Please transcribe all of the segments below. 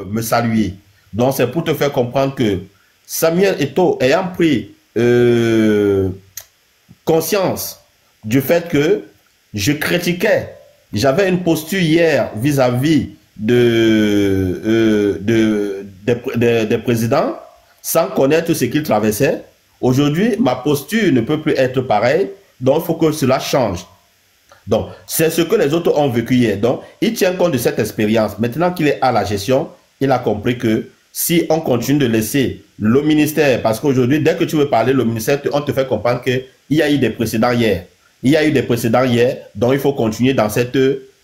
me saluer. Donc, c'est pour te faire comprendre que Samuel Eto'o, ayant pris conscience du fait que je critiquais, j'avais une posture hier vis-à-vis des présidents sans connaître ce qu'ils traversaient. Aujourd'hui, ma posture ne peut plus être pareille, donc il faut que cela change. Donc, c'est ce que les autres ont vécu hier. Donc, il tient compte de cette expérience. Maintenant qu'il est à la gestion, il a compris que si on continue de laisser le ministère, parce qu'aujourd'hui, dès que tu veux parler, le ministère, on te fait comprendre qu'il y a eu des précédents hier. Il y a eu des précédents hier, donc il faut continuer dans cette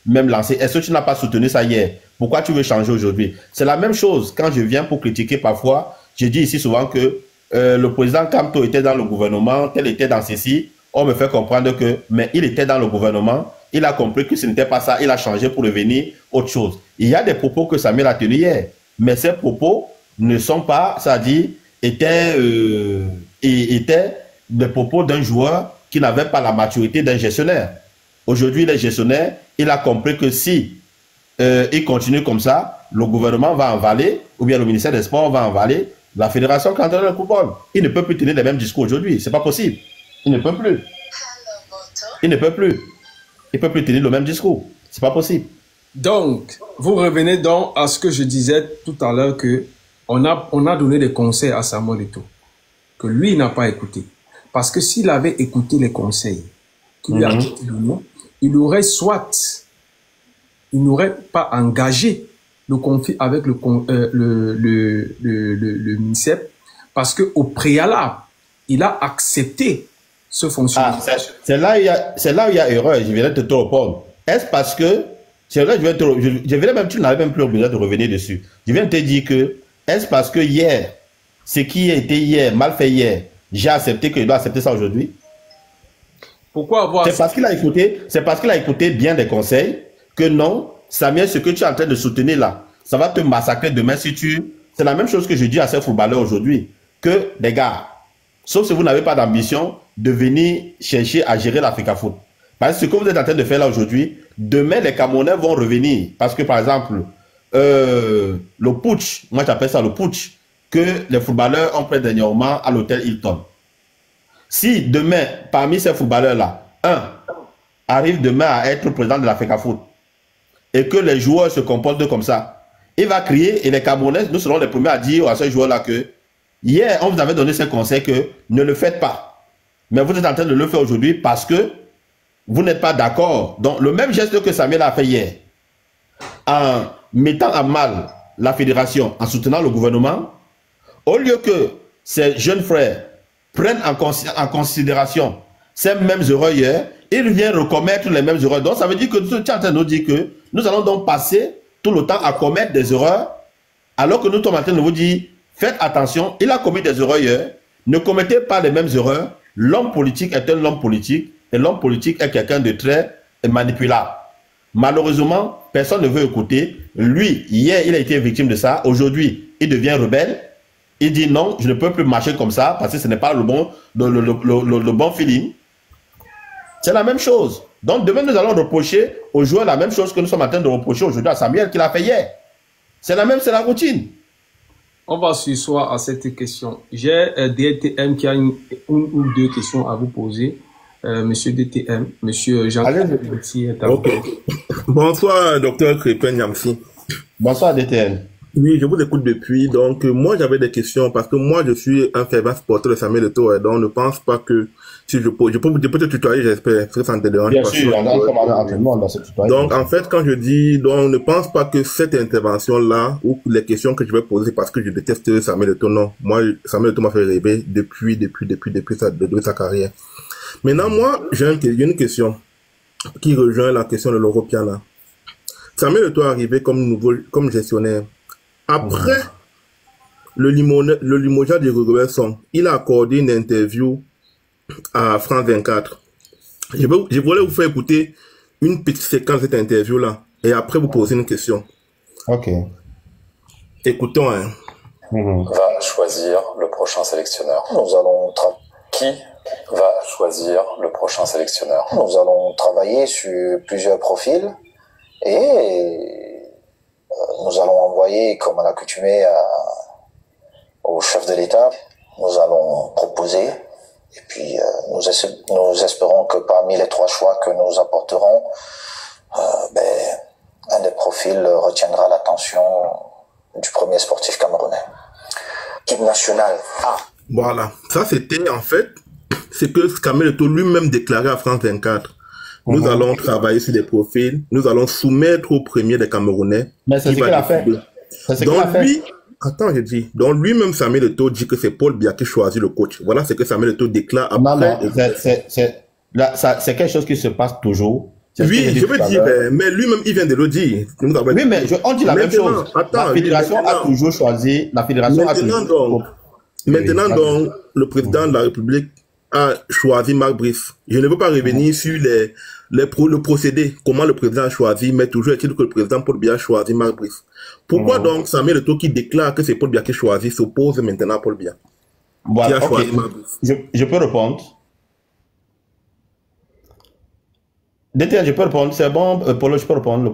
même lancée. Est-ce que tu n'as pas soutenu ça hier? Pourquoi tu veux changer aujourd'hui? C'est la même chose quand je viens pour critiquer parfois. Je dis ici souvent que le président Kamto était dans le gouvernement, tel était dans ceci. On me fait comprendre que, mais il était dans le gouvernement, il a compris que ce n'était pas ça, il a changé pour devenir autre chose. Il y a des propos que Samuel a tenus hier, mais ces propos ne sont pas, c'est-à-dire, étaient des propos d'un joueur qui n'avait pas la maturité d'un gestionnaire. Aujourd'hui, il est gestionnaire, il a compris que si il continue comme ça, le gouvernement va envaler, ou bien le ministère des Sports va envaler la Fédération cantonale de football. Il ne peut plus tenir les mêmes discours aujourd'hui, c'est pas possible. Il ne peut plus. Il ne peut plus. Il ne peut plus tenir le même discours. C'est pas possible. Donc, vous revenez donc à ce que je disais tout à l'heure que on a donné des conseils à Samuel Eto'o que lui n'a pas écouté. Parce que s'il avait écouté les conseils qu'il lui a donnés, il n'aurait pas engagé le conflit avec le MINSEP parce qu'au préalable, il a accepté ce fonctionnement. Ah, c'est là où il y a erreur. Je viens de te répondre. Est-ce parce que c'est là je viens même, tu n'avais même plus besoin de revenir dessus. Je viens de te dire que est-ce parce que hier, ce qui a été hier, mal fait hier, j'ai accepté que je dois accepter ça aujourd'hui? Pourquoi avoir... C'est parce qu'il a écouté bien des conseils que non, Samuel, ce que tu es en train de soutenir là, ça va te massacrer demain si tu... C'est la même chose que je dis à ces footballeurs aujourd'hui, que les gars, sauf si vous n'avez pas d'ambition de venir chercher à gérer l'Africa Foot. Parce que ce que vous êtes en train de faire là aujourd'hui, demain les Camerounais vont revenir. Parce que par exemple, le putsch, moi j'appelle ça le putsch, que les footballeurs ont pris dernièrement à l'hôtel Hilton. Si demain, parmi ces footballeurs-là, un arrive demain à être président de l'Africa Foot et que les joueurs se comportent comme ça, il va crier et les Camerounais, nous serons les premiers à dire à ces joueurs-là que hier, on vous avait donné ce conseil que ne le faites pas. Mais vous êtes en train de le faire aujourd'hui parce que vous n'êtes pas d'accord. Donc, le même geste que Samuel a fait hier, en mettant à mal la fédération, en soutenant le gouvernement, au lieu que ces jeunes frères prennent en considération ces mêmes erreurs hier, ils viennent recommettre les mêmes erreurs. Donc, ça veut dire que tu es en train de nous dire que nous allons donc passer tout le temps à commettre des erreurs, alors que nous sommes en train de vous dire, faites attention, il a commis des erreurs hier, ne commettez pas les mêmes erreurs. L'homme politique est un homme politique, et l'homme politique est quelqu'un de très manipulable. Malheureusement, personne ne veut écouter. Lui, hier, il a été victime de ça. Aujourd'hui, il devient rebelle. Il dit non, je ne peux plus marcher comme ça parce que ce n'est pas le bon feeling. C'est la même chose. Donc demain, nous allons reprocher aux joueurs la même chose que nous sommes en train de reprocher aujourd'hui à Samuel qu'il a fait hier. C'est la même, c'est la routine. On va s'asseoir à cette question. J'ai DTM qui a une ou deux questions à vous poser. Monsieur DTM, Monsieur Jean-Claude. Okay. Bonsoir, docteur Crépin Yamsi. Bonsoir, DTM. Oui, je vous écoute depuis. Donc, moi, j'avais des questions parce que moi, je suis un fervent supporter de Samuel Eto'o. Donc, ne pense pas que si je peux te tutoyer, j'espère que ça ne te dérange pas. Bien sûr, on doit se tutoyer. Donc, en fait, quand je dis, donc, ne pense pas que cette intervention-là ou les questions que je vais poser parce que je déteste Samuel Eto'o, non. Moi, Samuel Eto'o m'a fait rêver depuis sa carrière. Maintenant, moi, j'ai une question qui rejoint la question de l'Europiana. Samuel Eto'o est arrivé comme gestionnaire. Après le limogeage de Robertson, il a accordé une interview à France 24. Je voulais vous faire écouter une petite séquence de cette interview-là et après vous poser une question. Ok. Écoutons. Va choisir le prochain sélectionneur. Nous allons qui va choisir le prochain sélectionneur. Nous allons travailler sur plusieurs profils et nous allons envoyer, comme à l'accoutumée, au chef de l'État. Nous allons proposer. Et puis, nous espérons que parmi les 3 choix que nous apporterons, un des profils retiendra l'attention du premier sportif camerounais. Équipe nationale A. Voilà. Ça, c'était en fait ce que Samuel Eto'o lui-même déclarait à France 24. Nous allons travailler sur des profils. Nous allons soumettre au premier des Camerounais. Mais c'est ce qu'il a fait. C'est ce qu'il a fait. Attends, je dis. Donc, lui-même, Samuel Eto'o dit que c'est Paul Biya qui choisit le coach. Voilà ce que Samuel Eto'o déclare après. Non, c'est quelque chose qui se passe toujours. Oui, je veux dire, mais lui-même, il vient de le dire. Oui, mais on dit la même chose. La fédération a toujours choisi. La fédération a toujours. Maintenant, donc, le président de la République a choisi Marc Brice. Je ne veux pas revenir sur le procédé, comment le président a choisi, mais toujours est-il que le président Paul Biya a choisi Marc Brice. Pourquoi donc Samuel Eto'o qui déclare que c'est Paul Biya qui choisit s'oppose maintenant à Paul Biya? Voilà, qui a choisi Marc Brice? Je peux répondre. Je peux répondre, c'est bon, Paulo, je peux répondre, je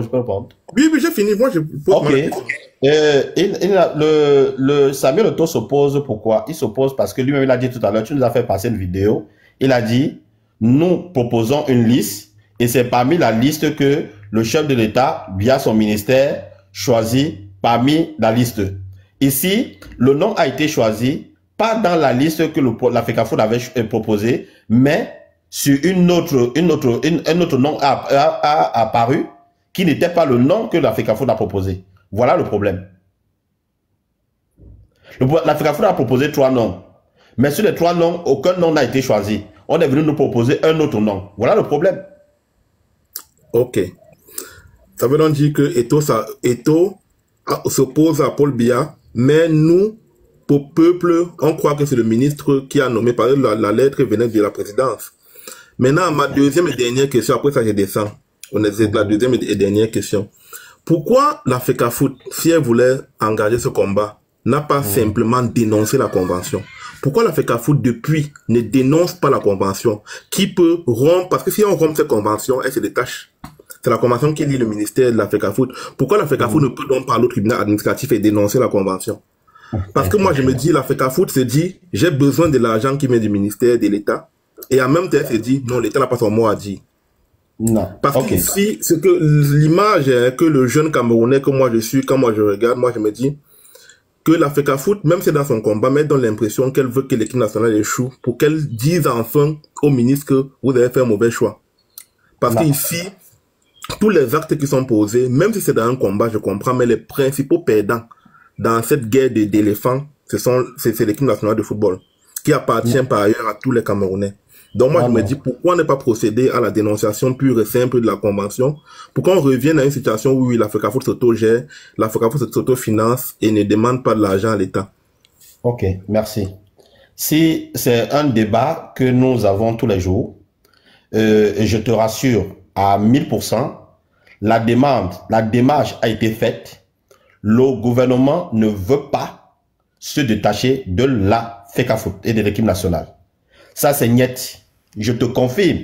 peux répondre. Oui, j'ai fini, moi je pose ma question. Le Samuel Eto'o s'oppose, pourquoi? Il s'oppose parce que lui-même, il a dit tout à l'heure, tu nous as fait passer une vidéo, il a dit, nous proposons une liste, et c'est parmi la liste que le chef de l'État, via son ministère, choisit parmi la liste. Ici, le nom a été choisi, pas dans la liste que la FECAFOOT avait proposée, mais sur un autre nom a apparu qui n'était pas le nom que la FECAFOOT a proposé. Voilà le problème. La FECAFOOT a proposé 3 noms. Mais sur les 3 noms, aucun nom n'a été choisi. On est venu nous proposer un autre nom. Voilà le problème. Ok. Ça veut donc dire que Eto'o s'oppose à Paul Biya, mais nous, pour peuple, on croit que c'est le ministre qui a nommé, par exemple, la lettre venait de la présidence. Maintenant, ma deuxième et dernière question, après ça je descends. On est la deuxième et dernière question. Pourquoi la FECAFOOT, si elle voulait engager ce combat, n'a pas simplement dénoncé la convention? Pourquoi la FECAFOOT, depuis, ne dénonce pas la convention? Qui peut rompre? Parce que si on rompt cette convention, elle se détache. C'est la convention qui lie le ministère de la FECAFOOT. Pourquoi la FECAFOOT ne peut donc pas aller au tribunal administratif et dénoncer la convention? Parce que moi, je me dis, la FECAFOOT se dit, j'ai besoin de l'argent qui vient du ministère de l'État. Et en même temps, elle se dit, non, l'État n'a pas son mot à dire. Non. Parce que ici, c'est que l'image que le jeune Camerounais que moi je suis, quand moi je regarde, moi je me dis que la FECAFOOT, même si c'est dans son combat, mais donne l'impression qu'elle veut que l'équipe nationale échoue pour qu'elle dise enfin au ministre que vous avez fait un mauvais choix. Parce qu'ici, tous les actes qui sont posés, même si c'est dans un combat, je comprends, mais les principaux perdants dans cette guerre d'éléphants, c'est l'équipe nationale de football, qui appartient par ailleurs à tous les Camerounais. Donc moi, je me dis, pourquoi ne pas procéder à la dénonciation pure et simple de la convention? Pourquoi on revienne à une situation où la FECAFOOT s'auto-gère, la FECAFOOT s'auto-finance et ne demande pas de l'argent à l'État? Ok, merci. Si c'est un débat que nous avons tous les jours, et je te rassure à 1000%, la démarche a été faite. Le gouvernement ne veut pas se détacher de la FECAFOOT et de l'équipe nationale. Ça, c'est net. Je te confirme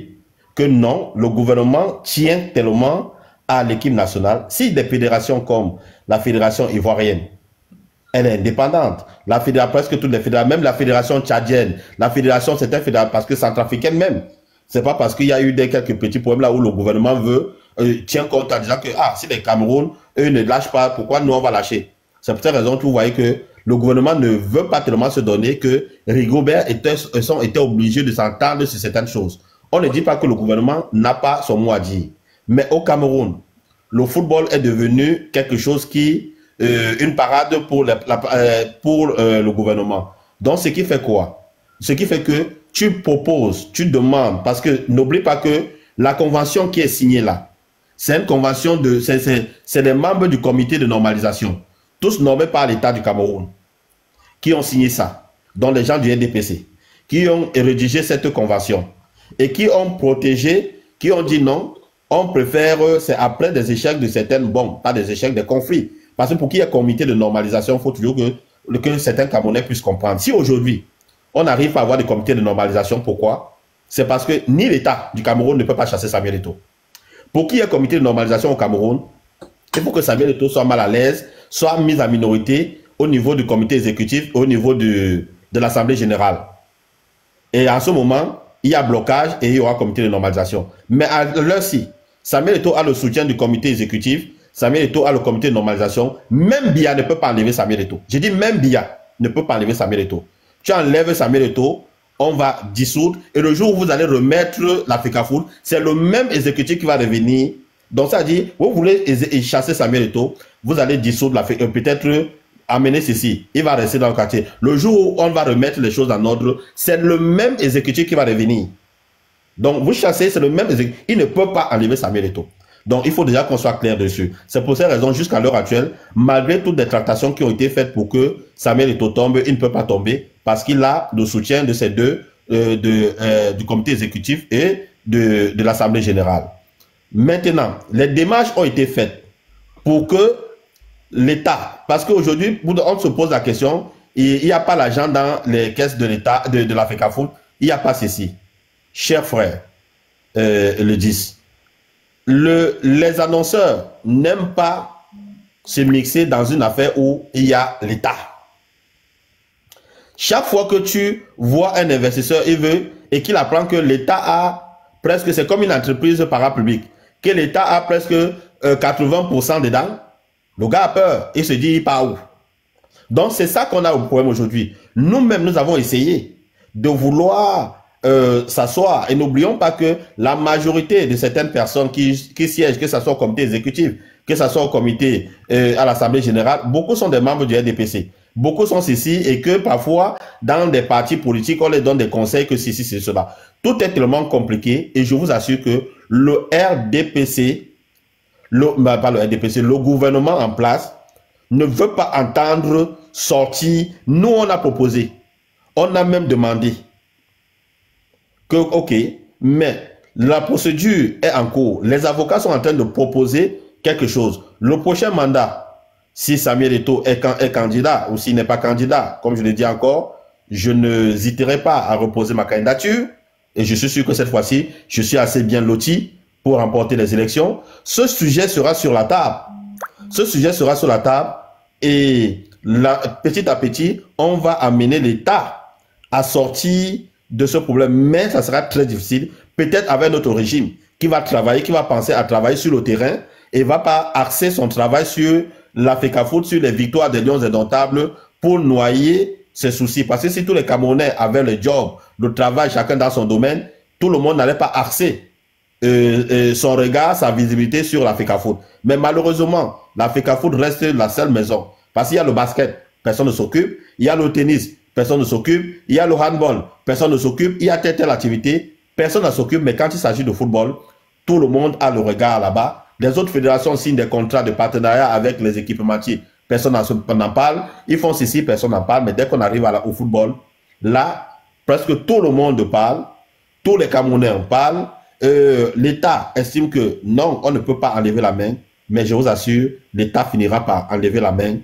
que non, le gouvernement tient tellement à l'équipe nationale. Si des fédérations comme la fédération ivoirienne, elle est indépendante. La fédération, presque toutes les fédérations, même la fédération tchadienne, la fédération, c'est une fédération parce que centrafricaine même. C'est pas parce qu'il y a eu quelques petits problèmes là où le gouvernement veut, tient compte en disant que, si les Cameroun, eux ne lâchent pas, pourquoi nous on va lâcher? C'est pour cette raison que vous voyez que le gouvernement ne veut pas tellement se donner que Rigobert était obligé de s'entendre sur certaines choses. On ne dit pas que le gouvernement n'a pas son mot à dire. Mais au Cameroun, le football est devenu quelque chose qui, une parade pour le gouvernement. Donc, ce qui fait quoi? Ce qui fait que tu proposes, tu demandes, parce que n'oublie pas que la convention qui est signée là, c'est une convention c'est des membres du comité de normalisation, tous nommés par l'État du Cameroun, qui ont signé ça, dont les gens du NDPC, qui ont rédigé cette convention et qui ont protégé, qui ont dit non, on préfère, c'est après des échecs de certaines bombes, pas des échecs, des conflits. Parce que pour qu'il y ait un comité de normalisation, il faut toujours que certains Camerounais puissent comprendre. Si aujourd'hui, on n'arrive pas à avoir des comités de normalisation, pourquoi? C'est parce que ni l'État du Cameroun ne peut pas chasser Samuel Eto'o. Pour qu'il y ait un comité de normalisation au Cameroun, Il faut que Samuel Eto'o soit mal à l'aise, soit mis en minorité au niveau du comité exécutif, au niveau de l'Assemblée générale. Et en ce moment, il y a blocage et il y aura comité de normalisation. Mais à l'heure-ci, Samuel Eto'o a le soutien du comité exécutif, Samuel Eto'o a le comité de normalisation. Même Biya ne peut pas enlever Samuel Eto'o. J'ai dit même Biya ne peut pas enlever Samuel Eto'o. Tu enlèves Samuel Eto'o, on va dissoudre. Et le jour où vous allez remettre l'Africafoot, c'est le même exécutif qui va revenir. Donc ça dit, vous voulez chasser Samuel Eto'o, vous allez dissoudre l'Africafoot, peut-être amener ceci. Il va rester dans le quartier. Le jour où on va remettre les choses en ordre, c'est le même exécutif qui va revenir. Donc vous chassez, c'est le même exécutif. Il ne peut pas enlever Samuel Eto'o. Donc il faut déjà qu'on soit clair dessus. C'est pour ces raisons, jusqu'à l'heure actuelle, malgré toutes les tractations qui ont été faites pour que Samuel Eto'o tombe, il ne peut pas tomber parce qu'il a le soutien de ces deux, du comité exécutif et de l'Assemblée générale. Maintenant, les démarches ont été faites pour que l'État, parce qu'aujourd'hui, on se pose la question, il n'y a pas l'argent dans les caisses de l'État, de l'Africafoot, il n'y a pas ceci. Chers frères, le 10. Les annonceurs n'aiment pas se mixer dans une affaire où il y a l'État. Chaque fois que tu vois un investisseur, il veut, et qu'il apprend que l'État a presque, c'est comme une entreprise parapublique, que l'État a presque 80% dedans, le gars a peur, il se dit, il part où? Donc c'est ça qu'on a au problème aujourd'hui. Nous-mêmes, nous avons essayé de vouloir s'asseoir. Et n'oublions pas que la majorité de certaines personnes qui siègent, que ce soit au comité exécutif, que ce soit au comité à l'Assemblée générale, beaucoup sont des membres du RDPC. Beaucoup sont ceci et que parfois, dans des partis politiques, on les donne des conseils que ceci, c'est cela. Tout est tellement compliqué et je vous assure que le RDPC, pas le RDPC, le gouvernement en place ne veut pas entendre sortir. Nous, on a proposé, on a même demandé que, ok, mais la procédure est en cours. Les avocats sont en train de proposer quelque chose. Le prochain mandat, si Samuel Eto'o est candidat ou s'il n'est pas candidat, comme je l'ai dit encore, je n'hésiterai pas à reposer ma candidature et je suis sûr que cette fois-ci, je suis assez bien loti pour remporter les élections. Ce sujet sera sur la table. Ce sujet sera sur la table et petit à petit, on va amener l'État à sortir de ce problème, mais ça sera très difficile, peut-être avec notre régime qui va travailler, qui va penser à travailler sur le terrain et va pas axer son travail sur l'Africafoot, sur les victoires des Lions indomptables pour noyer ses soucis. Parce que si tous les Camerounais avaient le job, le travail, chacun dans son domaine, tout le monde n'allait pas axer son regard, sa visibilité sur l'Africafoot. Mais malheureusement, l'Africafoot reste la seule maison. Parce qu'il y a le basket, personne ne s'occupe. Il y a le tennis, personne ne s'occupe. Il y a le handball, personne ne s'occupe. Il y a telle activité, personne ne s'occupe. Mais quand il s'agit de football, tout le monde a le regard là-bas. Les autres fédérations signent des contrats de partenariat avec les équipementiers. Personne n'en parle. Ils font ceci, personne n'en parle. Mais dès qu'on arrive au football, là, presque tout le monde parle. Tous les Camerounais en parlent. L'État estime que non, on ne peut pas enlever la main. Mais je vous assure, l'État finira par enlever la main.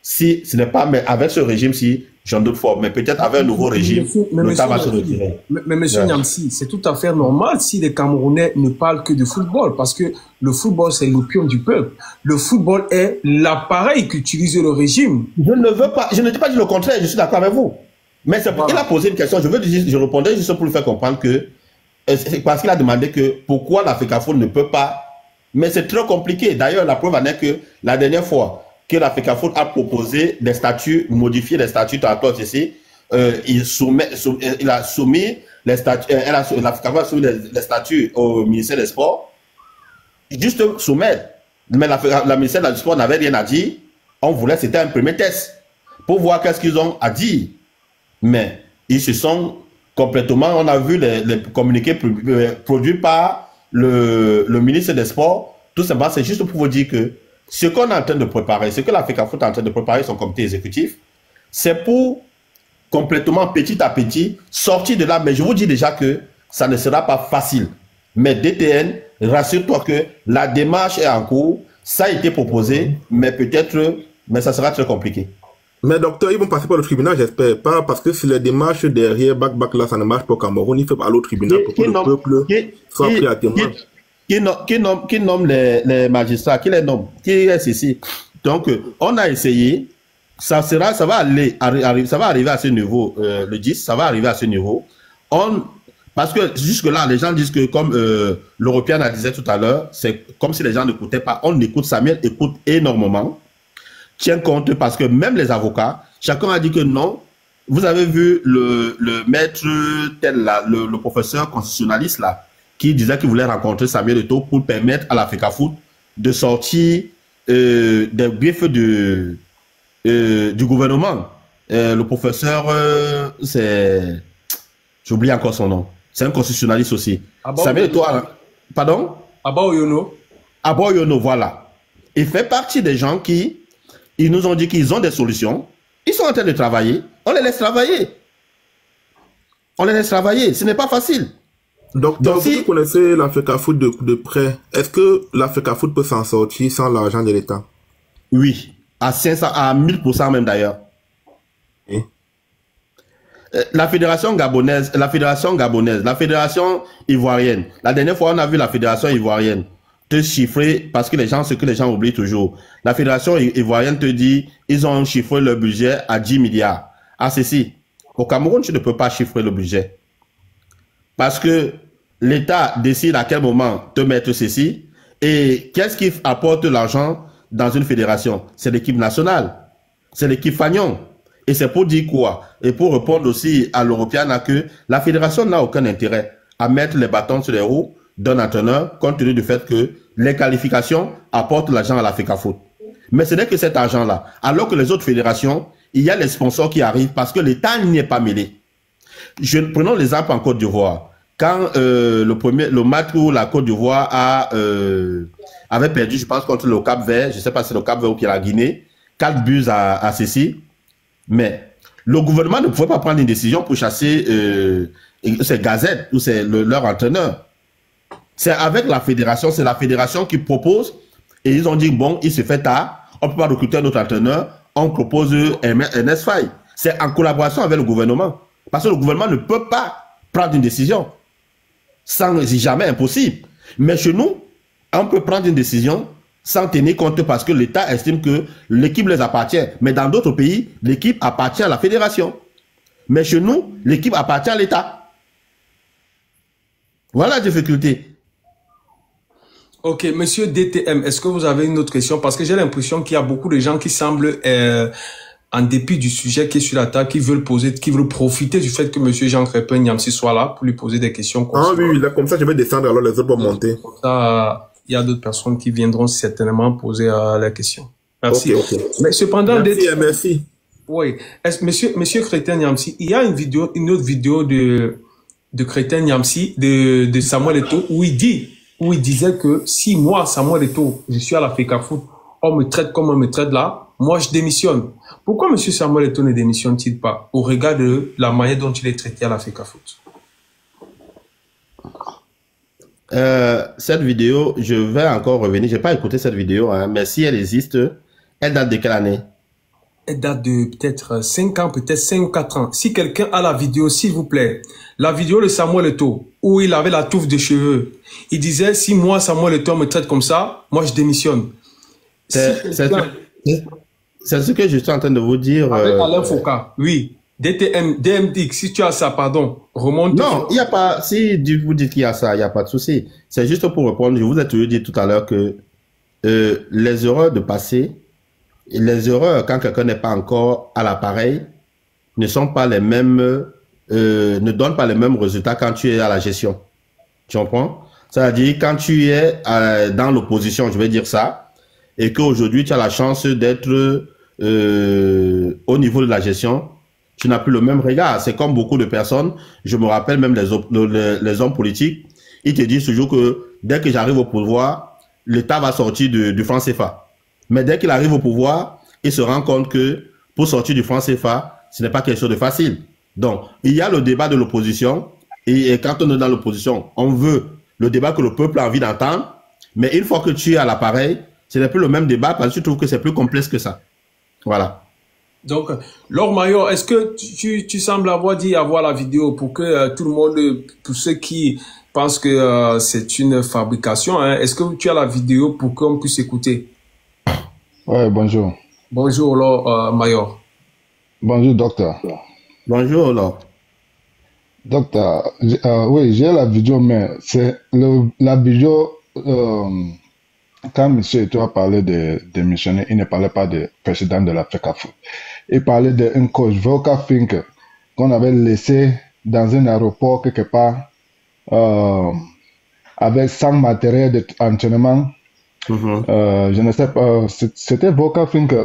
Si ce n'est pas, mais avec ce régime-ci, j'en doute fort. Mais peut-être avec un nouveau régime, l'État va se retirer. Mais monsieur Niamsi, c'est tout à fait normal si les Camerounais ne parlent que de football, parce que le football, c'est l'opium du peuple. Le football est l'appareil qu'utilise le régime. Je ne veux pas, je ne dis pas le contraire, je suis d'accord avec vous. Mais c'est parce qu'il a posé une question, je répondais juste pour lui faire comprendre que, parce qu'il a demandé que pourquoi l'Africafoot ne peut pas. Mais c'est très compliqué. D'ailleurs, la preuve en est que la dernière fois que l'Africafoot a proposé des statuts, modifier les statuts à la clause ici, il a soumis les statuts, l'Africafoot a soumis les statuts au ministère des Sports, juste soumettre. Mais la ministère des Sports n'avait rien à dire. On voulait, c'était un premier test pour voir qu'est-ce qu'ils ont à dire. Mais ils se sont complètement, on a vu les communiqués produits par le ministre des Sports. Tout simplement, c'est juste pour vous dire que ce qu'on est en train de préparer, ce que l'Africafoot est en train de préparer son comité exécutif, c'est pour complètement, petit à petit, sortir de là. Mais je vous dis déjà que ça ne sera pas facile. Mais DTN, rassure-toi que la démarche est en cours, ça a été proposé, mais peut-être, mais ça sera très compliqué. Mais docteur, ils vont passer par le tribunal, j'espère pas, parce que si les démarches derrière, back là, ça ne marche pas au Cameroun, il faut aller au tribunal pour que le peuple soit pris à témoin. qui nomme les magistrats, qui les nomme, qui est ceci. Donc, on a essayé, ça va arriver à ce niveau, le 10, ça va arriver à ce niveau. Parce que jusque-là, les gens disent que, comme l'Européen a disait tout à l'heure, c'est comme si les gens n'écoutaient pas. On écoute, Samuel écoute énormément, tient compte, parce que même les avocats, chacun a dit que non. Vous avez vu le maître tel là, le professeur constitutionnaliste là, qui disait qu'il voulait rencontrer Samuel Eto'o pour permettre à l'Africafoot de sortir des griffes du gouvernement. Le professeur, c'est... J'oublie encore son nom. C'est un constitutionnaliste aussi. Samuel Eto'o, pardon? Abba-Oyono. Abba-Oyono, voilà. Il fait partie des gens qui, ils nous ont dit qu'ils ont des solutions. Ils sont en train de travailler. On les laisse travailler. On les laisse travailler. Ce n'est pas facile. Donc si vous connaissez l'Africafoot de près, est-ce que l'Africafoot peut s'en sortir sans l'argent de l'État? Oui. À 500, à 1000% même d'ailleurs. Et? La fédération gabonaise, la fédération ivoirienne. La dernière fois, on a vu la fédération ivoirienne te chiffrer, parce que ce que les gens oublient toujours. La fédération ivoirienne te dit, ils ont chiffré le budget à 10 milliards. Ah, ceci. Au Cameroun, tu ne peux pas chiffrer le budget. Parce que l'État décide à quel moment te mettre ceci. Et qu'est-ce qui apporte l'argent dans une fédération? C'est l'équipe nationale. C'est l'équipe Fagnon. Et c'est pour dire quoi? Et pour répondre aussi à l'Européen, que la fédération n'a aucun intérêt à mettre les bâtons sur les roues d'un entraîneur, compte tenu du fait que les qualifications apportent l'argent à l'Africafoot. Mais ce n'est que cet argent-là. Alors que les autres fédérations, il y a les sponsors qui arrivent parce que l'État n'y est pas mêlé. Prenons l'exemple en Côte d'Ivoire. Quand le match où la Côte d'Ivoire avait perdu, je pense, contre le Cap-Vert, je ne sais pas si c'est le Cap-Vert ou puis la Guinée, 4 buts à ceci. Mais le gouvernement ne pouvait pas prendre une décision pour chasser ces gazettes ou leur entraîneur. C'est avec la fédération, c'est la fédération qui propose et ils ont dit, bon, il se fait tard, on ne peut pas recruter un autre entraîneur, on propose un SFI. C'est en collaboration avec le gouvernement. Parce que le gouvernement ne peut pas prendre une décision. C'est jamais impossible. Mais chez nous, on peut prendre une décision sans tenir compte parce que l'État estime que l'équipe les appartient. Mais dans d'autres pays, l'équipe appartient à la fédération. Mais chez nous, l'équipe appartient à l'État. Voilà la difficulté. Ok, monsieur DTM, est-ce que vous avez une autre question? Parce que j'ai l'impression qu'il y a beaucoup de gens qui semblent, en dépit du sujet qui est sur la table, qui veulent profiter du fait que monsieur Jean Crépin Niamsi soit là pour lui poser des questions. Ah oui, là, comme ça, je vais descendre, alors les autres vont monter. Comme ça, il y a d'autres personnes qui viendront certainement poser la question. Merci. Ok. Mais cependant, merci. Oui. Monsieur Crétin Niamsi, il y a une autre vidéo de Crétin Niamsi, de Samuel Eto'o, où il disait que si moi, Samuel Eto'o, je suis à l'Africafoot, on me traite comme on me traite là, moi je démissionne. Pourquoi monsieur Samuel Eto'o ne démissionne-t-il pas au regard de la manière dont il est traité à l'Africafoot? Cette vidéo, je vais encore revenir. Je n'ai pas écouté cette vidéo, hein, mais si elle existe, elle date de quelle année? Elle date de peut-être 5 ans, peut-être 5 ou 4 ans. Si quelqu'un a la vidéo, s'il vous plaît, la vidéo de Samuel Eto'o, où il avait la touffe de cheveux, il disait, si moi, Samuel Eto'o me traite comme ça, moi je démissionne. C'est ce que je suis en train de vous dire. Avec Alain Foucault, oui. DMD, si tu as ça, pardon, remonte. Non, il n'y a pas, si vous dites qu'il y a ça, il n'y a pas de souci. C'est juste pour répondre, je vous ai toujours dit tout à l'heure que les erreurs de passé, les erreurs quand quelqu'un n'est pas encore à l'appareil, ne sont pas les mêmes, ne donnent pas les mêmes résultats quand tu es à la gestion. Tu comprends? C'est-à-dire quand tu es dans l'opposition, je vais dire ça, et qu'aujourd'hui tu as la chance d'être au niveau de la gestion, tu n'as plus le même regard. C'est comme beaucoup de personnes, je me rappelle même les hommes politiques, ils te disent toujours que dès que j'arrive au pouvoir, l'État va sortir du franc CFA. Mais dès qu'il arrive au pouvoir, il se rend compte que pour sortir du franc CFA, ce n'est pas quelque chose de facile. Donc, il y a le débat de l'opposition, et quand on est dans l'opposition, on veut le débat que le peuple a envie d'entendre, mais une fois que tu es à l'appareil, ce n'est plus le même débat parce que tu trouves que c'est plus complexe que ça. Voilà. Donc, Laure Mayor, est-ce que tu sembles avoir dit avoir la vidéo pour que tout le monde, pour ceux qui pense que c'est une fabrication. Hein. Est-ce que tu as la vidéo pour qu'on puisse écouter? Ouais, bonjour. Bonjour, Mayor. Bonjour, docteur. Bonjour, là. Docteur, oui, j'ai la vidéo, mais c'est la vidéo, quand monsieur tu as parlé de missionnaire, il ne parlait pas de président de l'Africa Foot. Il parlait d'un coach, Volker Finke, qu'on avait laissé dans un aéroport quelque part, avec sans matériel d'entraînement. Je ne sais pas, c'était Volker Finke,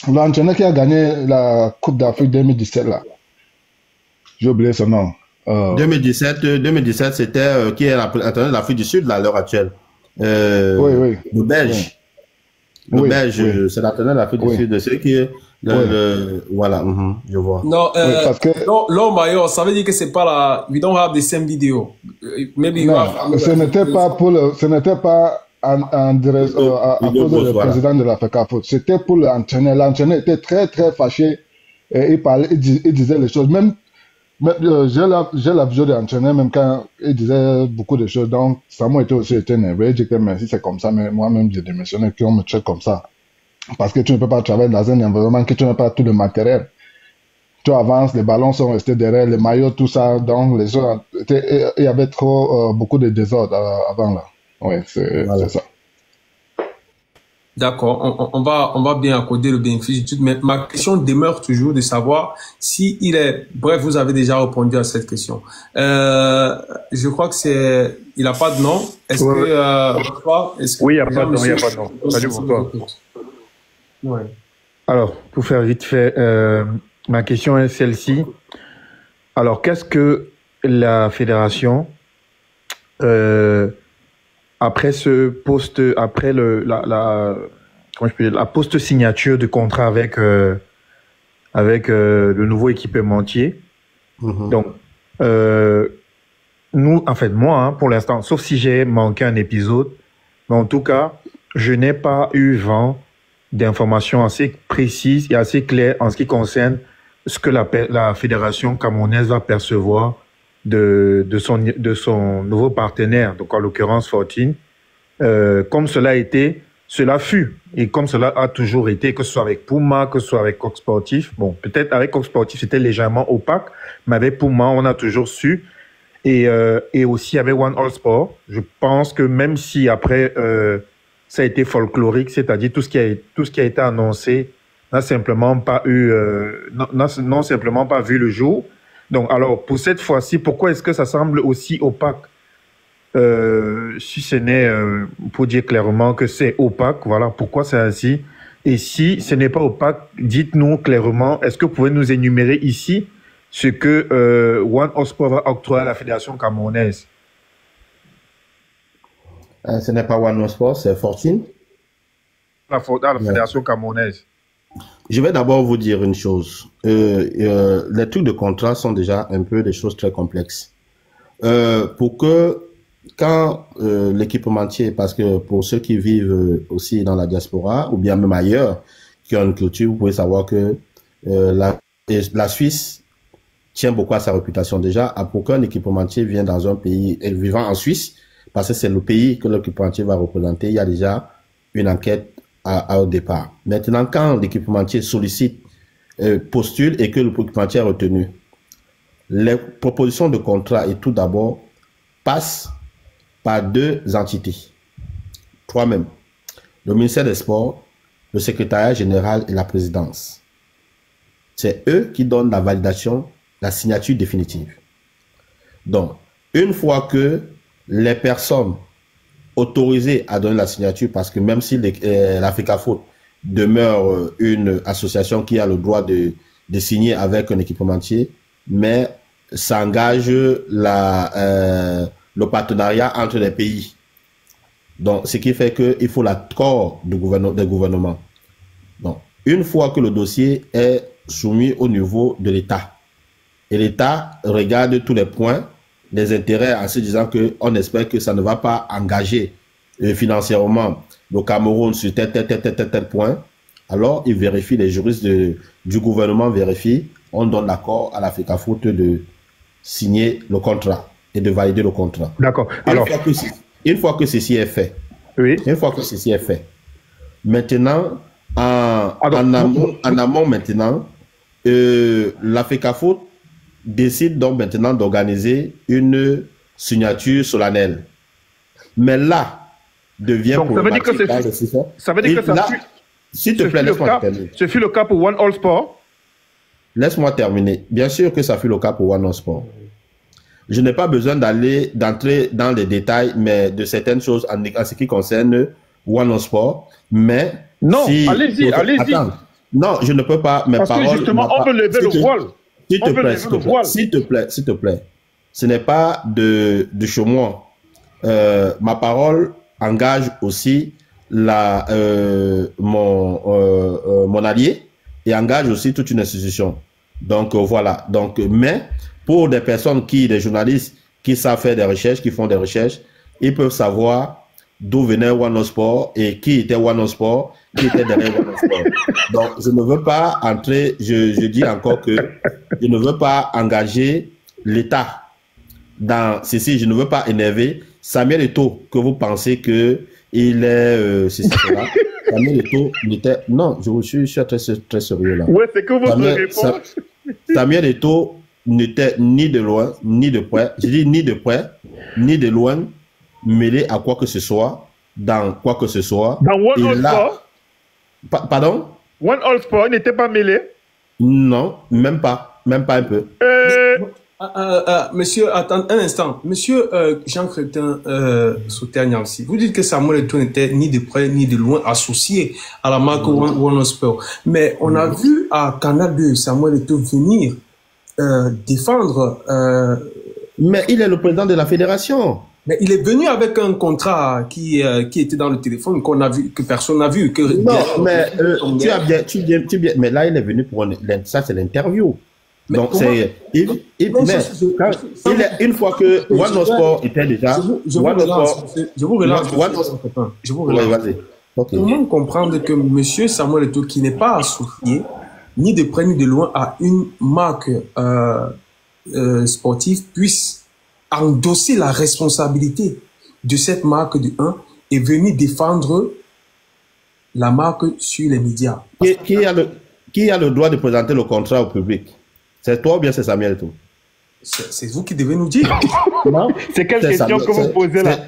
l'entraîneur qui a gagné la Coupe d'Afrique 2017 là. J'ai oublié son nom. 2017, c'était qui est l'entraîneur de l'Afrique du Sud à l'heure actuelle. Oui. Le Belge. Oui. Le Belge, c'est l'entraîneur de l'Afrique du Sud. C'est qui est voilà, je vois. Non, parce que Mayor, ça veut dire que c'est pas la. We don't have the same video. Maybe non, ce n'était pas à cause du président de l'Africa Foot. C'était pour l'entraîneur. L'entraîneur était très, très fâché. Et il disait les choses. Même j'ai la vidéo de l'entraîneur, même quand il disait beaucoup de choses. Donc, ça m'a aussi été énervé. J'ai dit, mais si c'est comme ça, mais moi-même, j'ai démissionné, qu'on me traite comme ça. Parce que tu ne peux pas travailler dans un environnement que tu n'as pas tout le matériel. Tu avances, les ballons sont restés derrière, les maillots, tout ça. Donc, les gens, il y avait beaucoup de désordre avant là. Oui, c'est ça. D'accord, on va bien accorder le bénéfice du tout, mais ma question demeure toujours de savoir si il est... Bref, vous avez déjà répondu à cette question. Je crois que c'est... Il n'a pas de nom. Est-ce que... Oui, il n'y a pas de nom, il n'y a pas de nom. Salut, bonsoir. Ouais. Alors, pour faire vite fait, ma question est celle-ci. Alors, qu'est-ce que la fédération... après ce poste, après la post-signature de contrat avec le nouveau équipementier. Donc, nous, en fait, moi, pour l'instant, sauf si j'ai manqué un épisode, mais en tout cas, je n'ai pas eu vent d'informations assez précises et assez claires en ce qui concerne ce que la fédération camerounaise va percevoir de son nouveau partenaire, donc en l'occurrence Fortune, comme cela fut, et comme cela a toujours été, que ce soit avec Puma, que ce soit avec Coq Sportif. Bon, peut-être avec Coq Sportif, c'était légèrement opaque, mais avec Puma, on a toujours su. Et aussi avec One All Sport, je pense que même si après, ça a été folklorique, c'est-à-dire tout ce qui a été annoncé n'a simplement pas vu le jour. Donc, alors, pour cette fois-ci, pourquoi est-ce que ça semble aussi opaque? Si ce n'est pour dire clairement que c'est opaque, voilà, pourquoi c'est ainsi? Et si ce n'est pas opaque, dites-nous clairement, est-ce que vous pouvez nous énumérer ici ce que One All Sport va octroyer à la fédération camerounaise? Ce n'est pas One All Sport, c'est Fortune. La fédération camerounaise. Je vais d'abord vous dire une chose. Les trucs de contrat sont déjà un peu des choses très complexes. Pour que, quand l'équipementier, parce que pour ceux qui vivent aussi dans la diaspora, ou bien même ailleurs, qui ont une culture, vous pouvez savoir que la Suisse tient beaucoup à sa réputation déjà. Pour qu'un équipementier vienne dans un pays, vivant en Suisse, parce que c'est le pays que l'équipementier va représenter, il y a déjà une enquête au départ. Maintenant, quand l'équipementier sollicite, postule et que l'équipementier est retenu, les propositions de contrat et tout d'abord passent par deux entités, trois même, le ministère des Sports, le secrétariat général et la présidence. C'est eux qui donnent la validation, la signature définitive. Donc, une fois que les personnes autorisées à donner la signature, parce que même si l'Africa Foot demeure une association qui a le droit de signer avec un équipementier, mais ça engage le partenariat entre les pays. Donc, ce qui fait qu'il faut l'accord des gouvernements. Donc, une fois que le dossier est soumis au niveau de l'État, et l'État regarde tous les points, les intérêts, en se disant qu'on espère que ça ne va pas engager financièrement le Cameroun sur tel point, alors il vérifie, les juristes du gouvernement vérifient, on donne l'accord à l'Africa Foot de signer le contrat. et de valider le contrat. D'accord. Alors, une fois que ceci est fait, oui. Une fois que ceci est fait, maintenant, en amont maintenant, la FECAFOOT décide donc maintenant d'organiser une signature solennelle. Mais là, devient donc, ça veut dire que ça s'il te plaît, laisse-moi terminer. Ce fut le cas pour One All Sport. Laisse-moi terminer. Bien sûr que ça fut le cas pour One All Sport. Je n'ai pas besoin d'entrer dans les détails, mais de certaines choses en ce qui concerne One All Sport. Mais non, allez-y. Non, je ne peux pas. Parce que justement, on peut lever le voile. S'il te plaît. Ce n'est pas de chez moi. Ma parole engage aussi mon allié et engage aussi toute une institution. Donc voilà. Donc, mais pour des personnes des journalistes qui savent faire des recherches, qui font des recherches, ils peuvent savoir d'où venait One All Sport et qui était One All Sport, qui était derrière One All Sport. Donc je ne veux pas entrer, je dis encore que je ne veux pas engager l'État dans ceci, je ne veux pas énerver Samuel Eto'o, que vous pensez que il est cela. Samuel Eto'o n'était... Non, je suis très, très sérieux là. Ouais, c'est que votre réponse. Samuel Eto'o n'était ni de loin, ni de près. Je dis ni de près, ni de loin, mêlé à quoi que ce soit, dans quoi que ce soit. Dans One All Sport? Pardon? One All Sport, il n'était pas mêlé? Non, même pas un peu. Monsieur, attends un instant. Monsieur Jean-Chrétien Sauterre-Niamsi, vous dites que Samuel Eto'o n'était ni de près ni de loin associé à la marque One All Sport. Mais on a vu à Canal 2 Samuel Eto'o venir défendre... Mais il est le président de la fédération. Mais il est venu avec un contrat qui était dans le téléphone qu'on a vu, que personne n'a vu. Non, mais tu as bien. Mais là, il est venu pour ça, c'est l'interview. Donc c'est une fois que One All Sport était déjà. Je vous relance. Vas-y. Okay. Comment comprendre que Monsieur Samuel Eto'o, qui n'est pas associé ni de près ni de loin à une marque sportive, puisse endosser la responsabilité de cette marque de 1 et venir défendre la marque sur les médias? Qui a le droit de présenter le contrat au public? C'est toi ou bien c'est Samuel Eto'o? C'est vous qui devez nous dire. Non. C'est quelle question que vous posez là?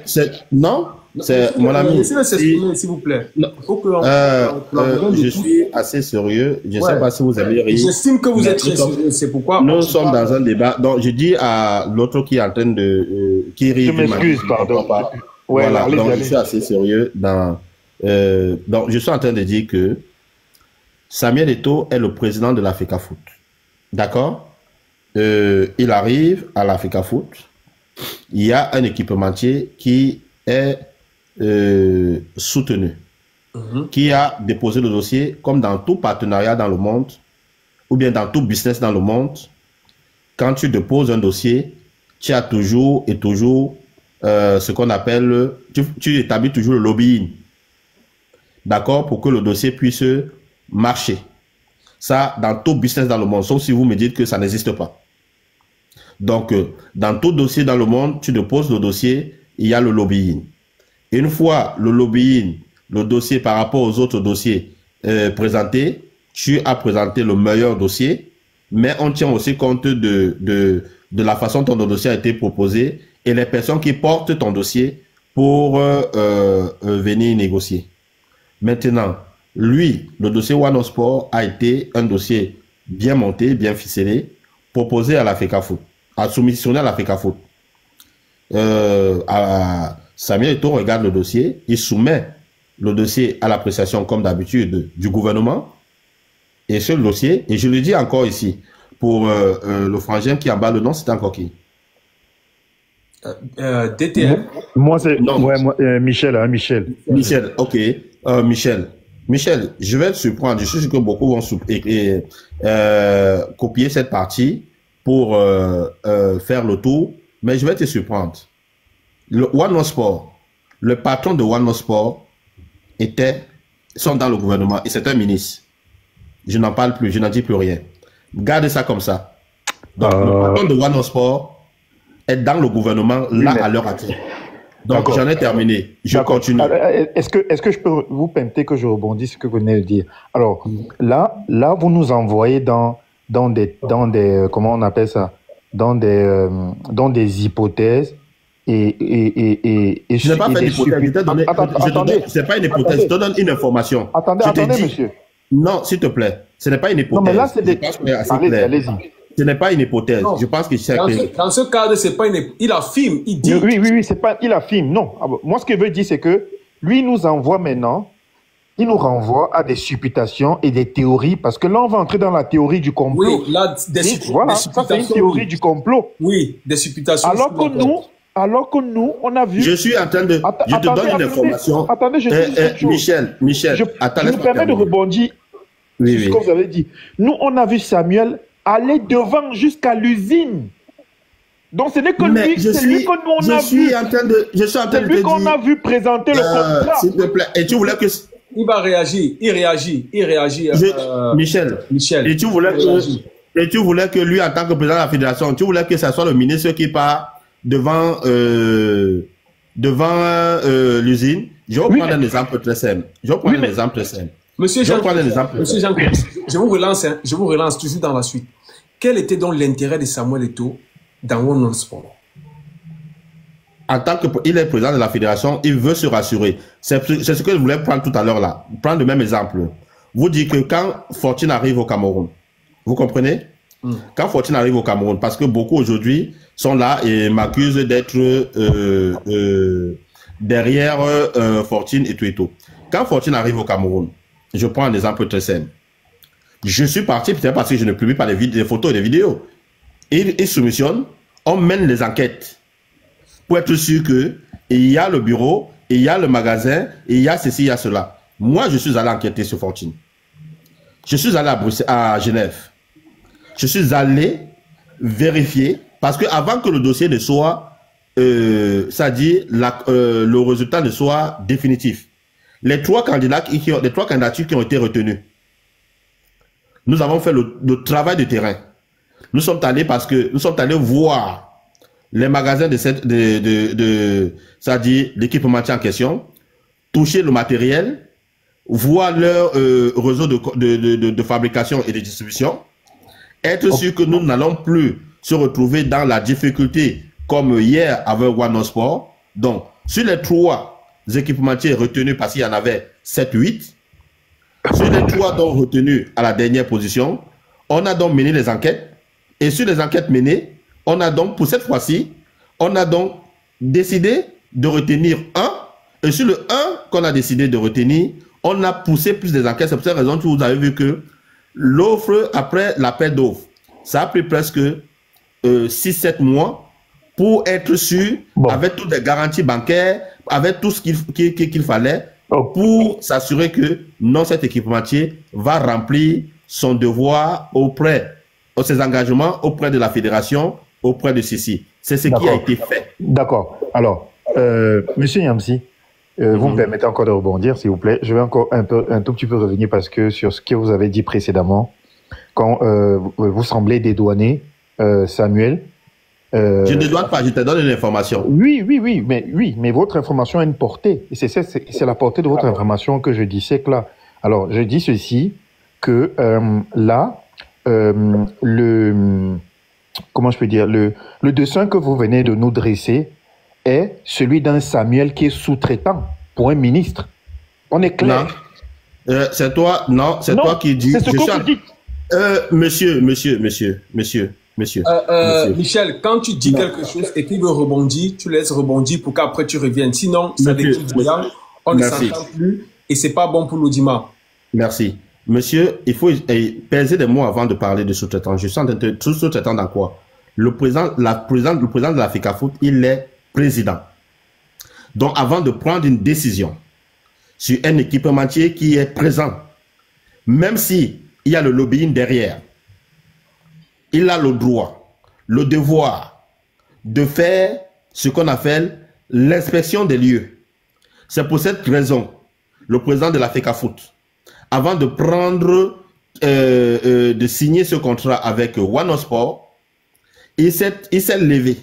Non, c'est mon ami. Laissez-le s'exprimer, s'il vous plaît. Je suis assez sérieux. Je ne sais pas si vous avez rire. J'estime que vous êtes très sérieux. C'est pourquoi. Nous sommes dans un débat. Donc, je dis à l'autre qui est en train de. Qui rit. Je m'excuse, pardon. Voilà. Donc, je suis assez sérieux. Donc, je suis en train de dire que Samuel Eto'o est le président de la FECAFOOT. D'accord? Il arrive à la FECAFOOT. Il y a un équipementier qui est soutenu, qui a déposé le dossier, comme dans tout partenariat dans le monde, ou bien dans tout business dans le monde. Quand tu déposes un dossier, tu as toujours ce qu'on appelle, tu établis toujours le lobbying, d'accord, pour que le dossier puisse marcher. Ça, dans tout business dans le monde, sauf si vous me dites que ça n'existe pas. Donc, dans tout dossier dans le monde, tu déposes le dossier, il y a le lobbying. Une fois le lobbying, le dossier par rapport aux autres dossiers présentés, tu as présenté le meilleur dossier, mais on tient aussi compte de la façon dont ton dossier a été proposé et les personnes qui portent ton dossier pour venir négocier. Maintenant, lui, le dossier One All Sport a été un dossier bien monté, bien ficelé, proposé à la FECAFOOT, soumissionné à la FECAFOOT. Samuel Eto'o regarde le dossier, il soumet le dossier à l'appréciation, comme d'habitude, du gouvernement. Et ce dossier, et je le dis encore ici, pour le frangin qui emballe le nom, c'est encore qui? DTM. Moi, c'est Michel. Michel, ok. Michel, je vais te surprendre. Je suis sûr que beaucoup vont copier cette partie pour faire le tour, mais je vais te surprendre. Le One All Sport, le patron de One All Sport sont dans le gouvernement et c'est un ministre. Je n'en parle plus, je n'en dis plus rien. Gardez ça comme ça. Donc, le patron de One All Sport est dans le gouvernement là à l'heure actuelle. Donc j'en ai terminé. Je continue. Est-ce que je peux vous permettre que je rebondisse sur ce que vous venez de dire? Alors là, vous nous envoyez dans des comment on appelle ça? Dans des hypothèses et je n'ai pas fait d'hypothèse. C'est pas une hypothèse. Je te donne une information. Attendez, monsieur. Non, s'il te plaît. Ce n'est pas une hypothèse. Non, mais là, c'est des... Allez-y. Ce n'est pas une hypothèse. Non. Je pense que c'est... Dans ce cadre, c'est pas une... Il affirme, il dit... Oui, c'est pas... Il affirme, non. Moi, ce que je veux dire, c'est que lui nous envoie maintenant, il nous renvoie à des supputations et des théories, parce que là, on va entrer dans la théorie du complot. Oui, là, voilà, ça, c'est une théorie du complot. Oui, des supputations. Alors que nous, on a vu... Je suis en train de... je te donne une information. Attendez, je dis Michel, je me permets de rebondir sur ce que vous avez dit. Nous, on a vu Samuel aller devant jusqu'à l'usine. Donc, ce n'est que lui, c'est lui que nous, on a vu. C'est lui qu'on a vu présenter le contrat. S'il te plaît. Et tu voulais que... Il va réagir, il réagit. Michel. Et tu voulais que lui, en tant que président de la fédération, tu voulais que ce soit le ministre qui part devant l'usine. Je vais prendre un exemple très simple. Monsieur Jean, je vous relance toujours dans la suite. Quel était donc l'intérêt de Samuel Eto'o dans One Sport? En tant qu'il est président de la fédération, il veut se rassurer. C'est ce que je voulais prendre tout à l'heure là. Prendre le même exemple. Vous dites que quand Fortune arrive au Cameroun, vous comprenez? Quand Fortune arrive au Cameroun, parce que beaucoup aujourd'hui sont là et m'accusent d'être derrière Fortune et tout. Quand Fortune arrive au Cameroun, je prends un exemple très simple. Je suis parti, peut-être parce que je ne publie pas des photos et des vidéos. Il soumissionne, on mène les enquêtes pour être sûr que il y a le bureau, il y a le magasin, il y a ceci, il y a cela. Moi, je suis allé enquêter sur Fortune. Je suis allé à Genève. Je suis allé vérifier, parce que avant que le dossier ne soit, le résultat ne soit définitif, les trois candidatures qui ont été retenues, nous avons fait le travail de terrain. Nous sommes allés voir les magasins c'est-à-dire l'équipementier en question, toucher le matériel, voir leur réseau de fabrication et de distribution, être sûr que nous n'allons plus se retrouver dans la difficulté comme hier avec One Sport. Donc, sur les trois équipementiers retenus, parce qu'il y en avait 7-8, sur les trois donc retenus à la dernière position, on a donc mené les enquêtes. Et sur les enquêtes menées, on a donc, pour cette fois-ci, on a donc décidé de retenir un. Et sur le 1 qu'on a décidé de retenir, on a poussé plus des enquêtes. C'est pour cette raison que vous avez vu que l'offre, après l'appel d'offres, ça a pris presque 6-7 mois pour être sûr, avec toutes les garanties bancaires, avec tout ce qu'il fallait, pour s'assurer que non, cet équipementier va remplir son devoir auprès de ses engagements, auprès de la fédération, auprès de ceci. C'est ce qui a été fait. D'accord. Alors, Monsieur Yamsi, vous me permettez encore de rebondir, s'il vous plaît. Je vais encore un tout petit peu revenir parce que sur ce que vous avez dit précédemment, quand vous semblez dédouaner Samuel. Je ne dédouane pas, je te donne une information. Oui, mais votre information a une portée. Et c'est la portée de votre information que je dissèque là. Alors, je dis ceci, que là, comment je peux dire, le dessin que vous venez de nous dresser est celui d'un Samuel qui est sous-traitant pour un ministre. On est clair. C'est toi, toi qui dis. C'est ce que vous dites. Monsieur. Michel, quand tu dis quelque chose et qu'il veut rebondir, tu laisses rebondir pour qu'après tu reviennes. Sinon, ça découpe bien, on ne s'entend plus et c'est pas bon pour l'audimat. Merci. Monsieur, il faut peser des mots avant de parler de sous-traitant. Je suis en train de sous-traitant dans quoi? Le président de la FECAFOOT, il est président. Donc, avant de prendre une décision sur un équipementier qui est présent, même si il y a le lobbying derrière, il a le droit, le devoir de faire ce qu'on appelle l'inspection des lieux. C'est pour cette raison, le président de la FECAFOOT, avant de prendre, de signer ce contrat avec One Sport, il s'est levé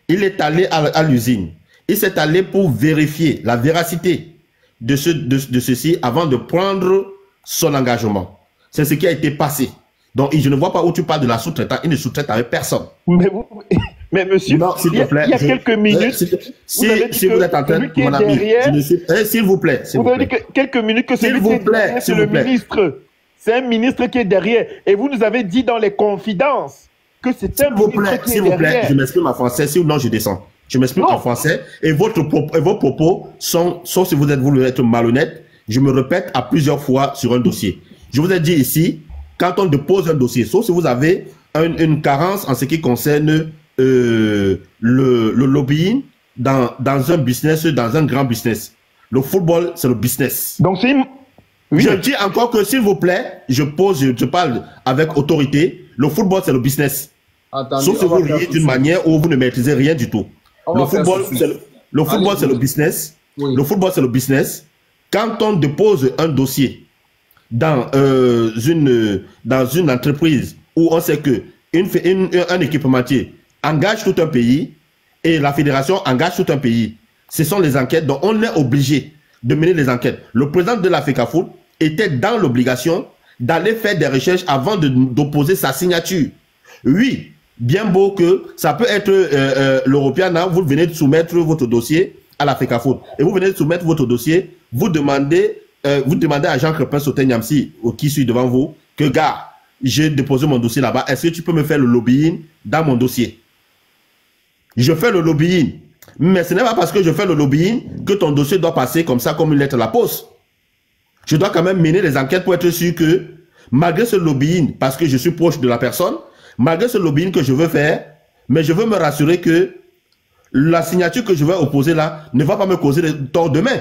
il est allé à l'usine. Il s'est allé pour vérifier la véracité de ceci avant de prendre son engagement. C'est ce qui a été passé. Donc, je ne vois pas où tu parles de la sous-traitance. Il ne sous-traite avec personne. Mais monsieur, non, il y a quelques minutes, si vous êtes en train de... Mon ami, s'il vous plaît. Vous avez dit quelques minutes que celui qui est derrière, c'est le ministre. C'est un ministre qui est derrière. Et vous nous avez dit dans les confidences que c'est un ministre qui est derrière. S'il vous plaît, je m'exprime en français. Sinon, je descends. Je m'exprime en français. Et vos propos sont, sauf si vous êtes malhonnête, je me répète à plusieurs fois sur un dossier. Je vous ai dit ici, quand on dépose un dossier, sauf si vous avez une carence en ce qui concerne le lobbying dans un business, dans un grand business. Le football, c'est le business. Donc, c'est... Oui. Je dis encore que, s'il vous plaît, je parle avec autorité, le football, c'est le business. Attendez, sauf si vous riez d'une manière où vous ne maîtrisez rien du tout. Le football, c'est le business. Oui. Le football, c'est le business. Quand on dépose un dossier dans une entreprise où on sait que un équipementier engage tout un pays et la fédération engage tout un pays, ce sont les enquêtes dont on est obligé de mener les enquêtes. Le président de la FECAFOOT était dans l'obligation d'aller faire des recherches avant d'opposer sa signature. Oui, bien beau que ça peut être l'Europeana, vous venez de soumettre votre dossier à la FECAFOOT et vous venez de soumettre votre dossier, vous demandez à Jean Crépin Sauté-Niamsi, qui suit devant vous, que gars, j'ai déposé mon dossier là-bas, est-ce que tu peux me faire le lobbying dans mon dossier? Je fais le lobbying, mais ce n'est pas parce que je fais le lobbying que ton dossier doit passer comme ça, comme une lettre à la poste. Je dois quand même mener les enquêtes pour être sûr que, malgré ce lobbying, parce que je suis proche de la personne, malgré ce lobbying que je veux faire, mais je veux me rassurer que la signature que je vais opposer là ne va pas me causer de tort demain.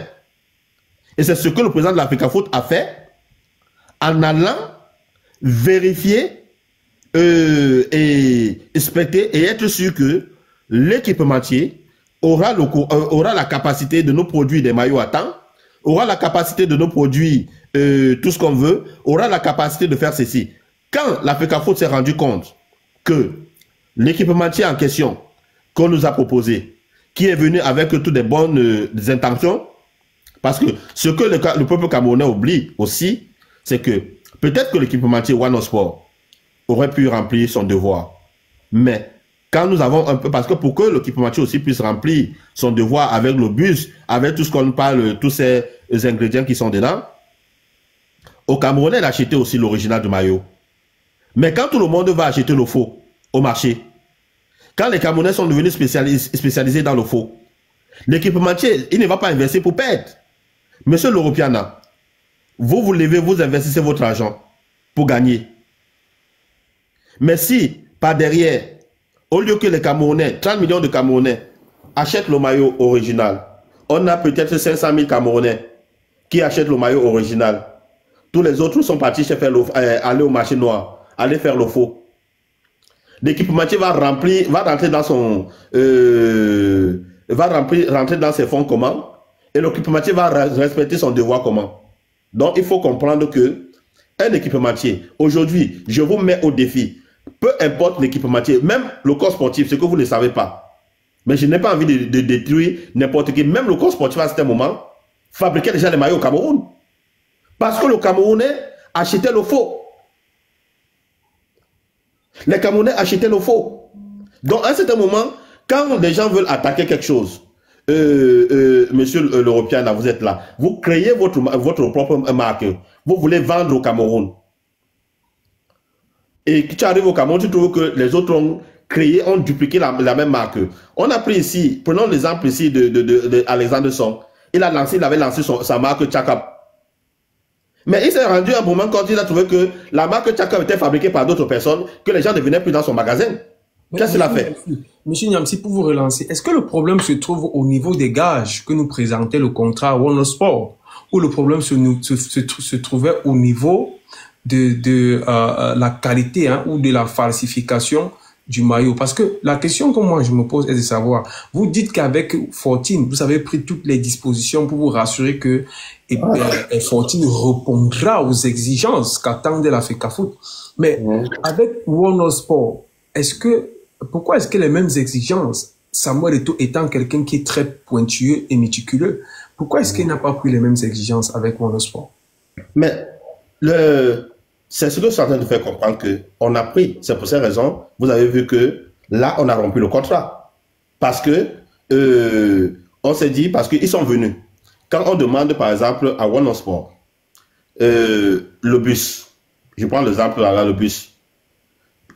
Et c'est ce que le président de la FECAFOOT a fait en allant vérifier et inspecter et être sûr que l'équipementier aura la capacité de nous produire des maillots à temps, aura la capacité de nous produire tout ce qu'on veut, aura la capacité de faire ceci. Quand la FECAFOOT s'est rendu compte que l'équipementier en question qu'on nous a proposé, qui est venu avec toutes des bonnes intentions, parce que ce que le peuple camerounais oublie aussi, c'est que peut-être que l'équipementier One Sport aurait pu remplir son devoir. Mais quand nous avons un peu, parce que pour que l'équipementier aussi puisse remplir son devoir avec le bus, avec tout ce qu'on parle, tous ces ingrédients qui sont dedans, au Camerounais, il a acheté aussi l'original du maillot. Mais quand tout le monde va acheter le faux au marché, quand les Camerounais sont devenus spécialisés dans le faux, l'équipementier, il ne va pas investir pour perdre. Monsieur l'Europeana, vous levez, vous investissez votre argent pour gagner. Mais si, par derrière, au lieu que les Camerounais, 30 millions de Camerounais, achètent le maillot original, on a peut-être 500 000 Camerounais qui achètent le maillot original. Tous les autres sont partis aller au marché noir, aller faire le faux. L'équipementier va rentrer dans son... rentrer dans ses fonds comment? Et l'équipementier va respecter son devoir comment? Donc, il faut comprendre que un équipementier, aujourd'hui, je vous mets au défi, peu importe l'équipementier, même le corps sportif, ce que vous ne savez pas. Mais je n'ai pas envie de détruire n'importe qui. Même le corps sportif, à certain moment, fabriquait déjà les maillots au Cameroun. Parce que le Camerounais achetait le faux. Les Camerounais achetaient le faux. Donc, à un certain moment, quand les gens veulent attaquer quelque chose, monsieur l'Europeana, vous êtes là. Vous créez votre propre marque. Vous voulez vendre au Cameroun. Et tu arrives au Cameroun, tu trouves que les autres ont créé, ont dupliqué la même marque. On a pris ici, prenons l'exemple ici de Alexander Song. Il avait lancé sa marque Tchakap. Mais il s'est rendu à un moment quand il a trouvé que la marque Tchakap était fabriquée par d'autres personnes, que les gens ne venaient plus dans son magasin. Qu'est-ce qu'il a fait? Monsieur Niamsi, pour vous relancer, est-ce que le problème se trouve au niveau des gages que nous présentait le contrat One Sport, ou le problème se trouvait au niveau de la qualité ou de la falsification du maillot? Parce que la question que moi je me pose est de savoir, vous dites qu'avec Fortune, vous avez pris toutes les dispositions pour vous rassurer que Fortune répondra aux exigences qu'attendait la FECAFOOT. Mais avec One Sport, pourquoi est-ce que les mêmes exigences Samuel Eto'o étant quelqu'un qui est très pointueux et méticuleux, pourquoi est-ce qu'il n'a pas pris les mêmes exigences avec Monosport? Mais c'est ce que je suis en train de faire comprendre qu'on a pris. C'est pour ces raisons, vous avez vu que là, on a rompu le contrat. Parce que on s'est dit, parce qu'ils sont venus. Quand on demande, par exemple, à One Sport, le bus, je prends l'exemple là, le bus,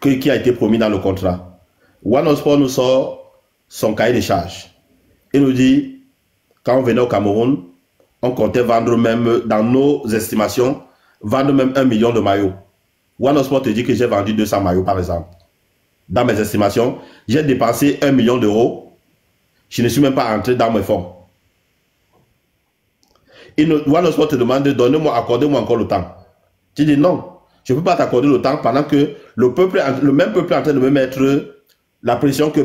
qui a été promis dans le contrat. One Sport nous sort son cahier de charges. Il nous dit, quand on venait au Cameroun, on comptait vendre même, dans nos estimations, vendre même 1 million de maillots. One Sport te dit que j'ai vendu 200 maillots, par exemple. Dans mes estimations, j'ai dépensé 1 million d'euros. Je ne suis même pas entré dans mes fonds. One Sport te demande, accordez-moi encore le temps. Tu dis non, je ne peux pas t'accorder le temps pendant que le même peuple est en train de me mettre la pression que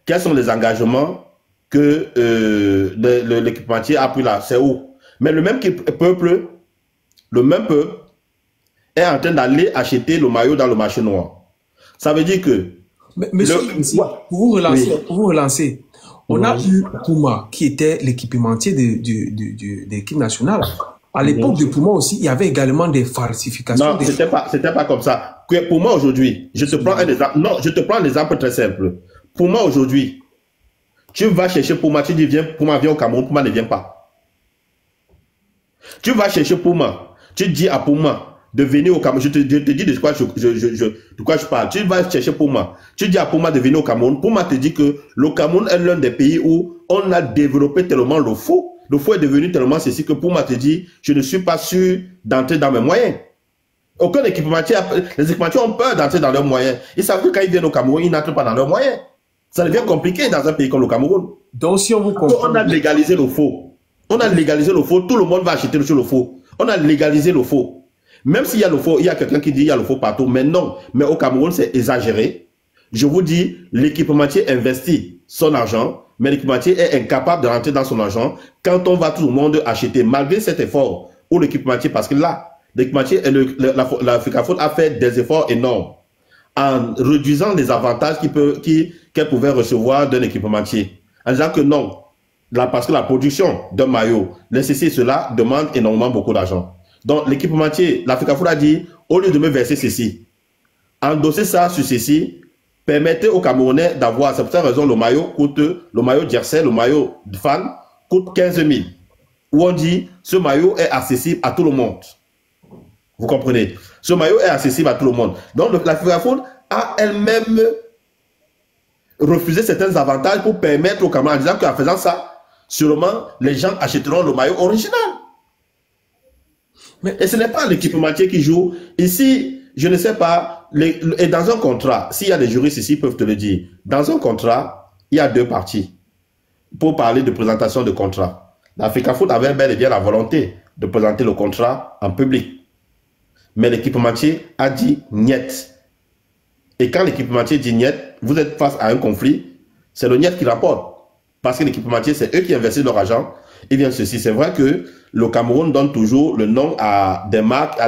quels sont les engagements que l'équipementier a pris là, c'est où? Mais le même peuple est en train d'aller acheter le maillot dans le marché noir. Ça veut dire que... Monsieur, pour vous relancer, on a eu Puma qui était l'équipementier de l'équipe nationale. À l'époque de Puma aussi, il y avait également des falsifications. Non, c'était pas comme ça. Pour moi aujourd'hui, je te prends un exemple. Non, je te prends un exemple très simple. Pour moi aujourd'hui, tu vas chercher Puma, tu dis viens, Puma vient au Cameroun, Puma ne vient pas. Tu vas chercher Puma, tu dis à Puma de venir au Cameroun, je te dis de quoi je parle. Tu vas chercher Puma, tu dis à Puma de venir au Cameroun, Puma te dit que le Cameroun est l'un des pays où on a développé tellement le faux. Le faux est devenu tellement ceci que Puma te dit, je ne suis pas sûr d'entrer dans mes moyens. Aucun équipementier, les équipementiers ont peur d'entrer dans leurs moyens. Ils savent que quand ils viennent au Cameroun, ils n'entrent pas dans leurs moyens. Ça devient compliqué dans un pays comme le Cameroun. Donc si on vous comprend... On a légalisé le faux. On a légalisé le faux. Tout le monde va acheter sur le faux. On a légalisé le faux. Même s'il y a le faux, il y a quelqu'un qui dit il y a le faux partout. Mais non. Mais au Cameroun, c'est exagéré. Je vous dis, l'équipementier investit son argent, mais l'équipementier est incapable de rentrer dans son argent quand on va tout le monde acheter. Malgré cet effort, ou l'équipementier, parce que là, l'équipementier, la FECAFOOT a fait des efforts énormes en réduisant les avantages qu'elle pouvait recevoir d'un équipementier. En disant que non, parce que la production d'un maillot, ceci et cela demande énormément beaucoup d'argent. Donc l'équipementier, la FECAFOOT a dit, au lieu de me verser ceci, endosser ça sur ceci, permettez aux Camerounais d'avoir, c'est pour cette raison, le maillot jersey, le maillot de fan coûte 15 000. Où on dit, ce maillot est accessible à tout le monde. Vous comprenez? Ce maillot est accessible à tout le monde. Donc la FECAFOOT a elle-même refusé certains avantages pour permettre aux Camerounais, en disant qu'en faisant ça, sûrement les gens achèteront le maillot original. Et ce n'est pas l'équipementier qui joue. Ici, je ne sais pas, et dans un contrat, s'il y a des juristes ici, ils peuvent te le dire. Dans un contrat, il y a deux parties. Pour parler de présentation de contrat, la FECAFOOT avait bel et bien la volonté de présenter le contrat en public. Mais l'équipementier a dit niet. Et quand l'équipementier dit niet, vous êtes face à un conflit, c'est le niet qui rapporte. Parce que l'équipementier, c'est eux qui investissent leur argent. Et bien ceci, c'est vrai que le Cameroun donne toujours le nom à des marques,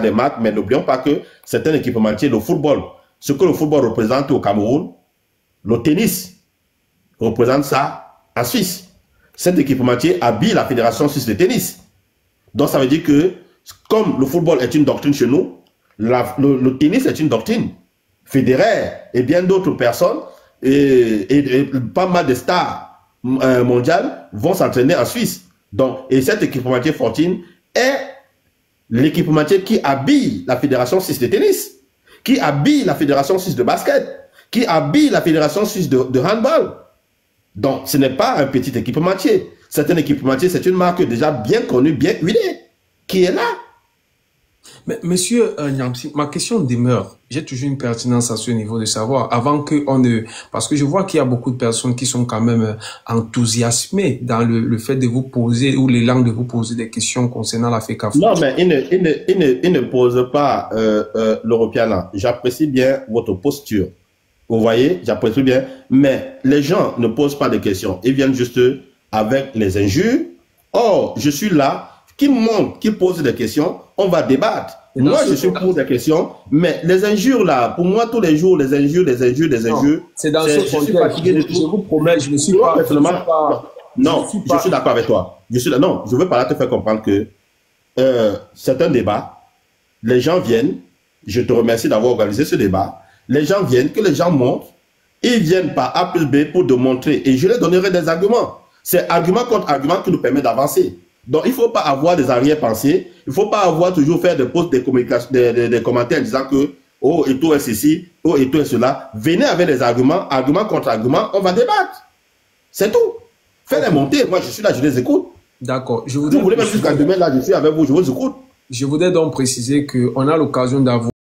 mais n'oublions pas que c'est un équipementier, le football. Ce que le football représente au Cameroun, le tennis représente ça en Suisse. Cet équipementier habille la Fédération suisse de tennis. Donc ça veut dire que, comme le football est une doctrine chez nous, le tennis est une doctrine. Federer et bien d'autres personnes et pas mal de stars mondiales vont s'entraîner en Suisse. Donc, et cet équipementier Fortune est l'équipementier qui habille la Fédération suisse de tennis, qui habille la Fédération suisse de basket, qui habille la Fédération suisse de handball. Donc, ce n'est pas un petit équipementier. C'est un équipementier, c'est une marque déjà bien connue, bien huilée, qui est là. Mais monsieur Nyamsi, ma question demeure. J'ai toujours une pertinence à ce niveau de savoir, avant qu'on ne... Parce que je vois qu'il y a beaucoup de personnes qui sont quand même enthousiasmées dans le fait de vous poser, ou l'élan de vous poser des questions concernant la FECAFOOT. Non, mais il ne pose pas l'Europeana. J'apprécie bien votre posture. Vous voyez, j'apprécie bien. Mais les gens ne posent pas de questions. Ils viennent juste avec les injures. Or, je suis là, qui monte, qui pose des questions, on va débattre. Moi, je suis pour des questions, mais les injures là, pour moi, tous les jours, les injures. C'est dans ce contexte. Je vous promets, je ne suis pas. Non, je suis d'accord avec toi. Non, je veux pas là te faire comprendre que c'est un débat. Les gens viennent. Je te remercie d'avoir organisé ce débat. Les gens viennent, que les gens montent. Ils viennent par A plus B pour démontrer. Et je leur donnerai des arguments. C'est argument contre argument qui nous permet d'avancer. Donc, il ne faut pas avoir des arrière-pensées. Il ne faut pas avoir toujours fait des posts, des commentaires en disant que oh, et tout est ceci, oh, et tout est cela. Venez avec des arguments, argument contre argument, on va débattre. C'est tout. Faites-les monter. Moi, je suis là, je les écoute. D'accord. Vous voulez même jusqu'à demain, là, je suis avec vous, je vous écoute. Je voudrais donc préciser qu'on a l'occasion d'avoir